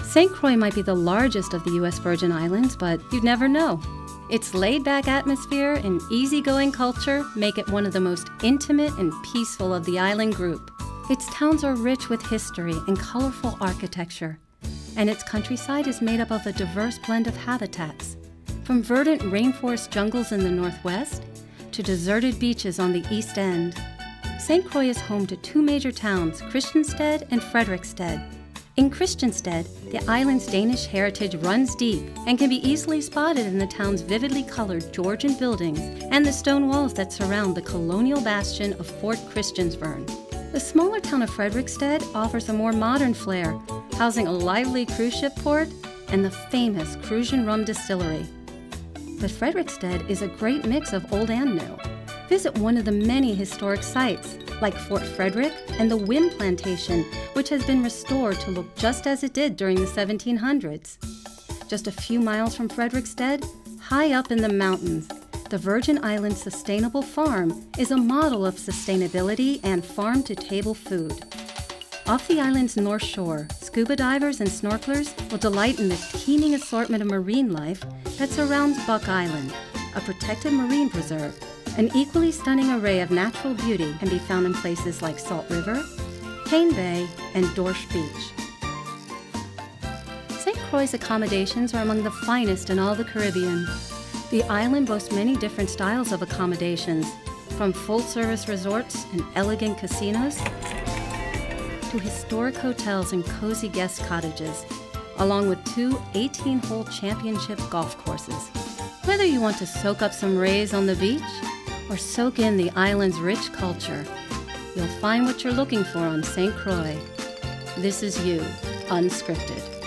St. Croix might be the largest of the U.S. Virgin Islands, but you'd never know. Its laid-back atmosphere and easygoing culture make it one of the most intimate and peaceful of the island group. Its towns are rich with history and colorful architecture, and its countryside is made up of a diverse blend of habitats, from verdant rainforest jungles in the northwest to deserted beaches on the east end. St. Croix is home to two major towns, Christiansted and Frederiksted. In Christiansted, the island's Danish heritage runs deep and can be easily spotted in the town's vividly colored Georgian buildings and the stone walls that surround the colonial bastion of Fort Christiansvern. The smaller town of Frederiksted offers a more modern flair, housing a lively cruise ship port and the famous Krusen Rum Distillery. But Frederiksted is a great mix of old and new. Visit one of the many historic sites, like Fort Frederick and the Wynn Plantation, which has been restored to look just as it did during the 1700s. Just a few miles from Frederiksted, high up in the mountains, the Virgin Islands Sustainable Farm is a model of sustainability and farm-to-table food. Off the island's north shore, scuba divers and snorkelers will delight in the teeming assortment of marine life that surrounds Buck Island, a protected marine preserve. An equally stunning array of natural beauty can be found in places like Salt River, Cane Bay, and Dorsch Beach. St. Croix's accommodations are among the finest in all the Caribbean. The island boasts many different styles of accommodations, from full-service resorts and elegant casinos to historic hotels and cozy guest cottages, along with two 18-hole championship golf courses. Whether you want to soak up some rays on the beach or soak in the island's rich culture, you'll find what you're looking for on St. Croix. This is You, Unscripted.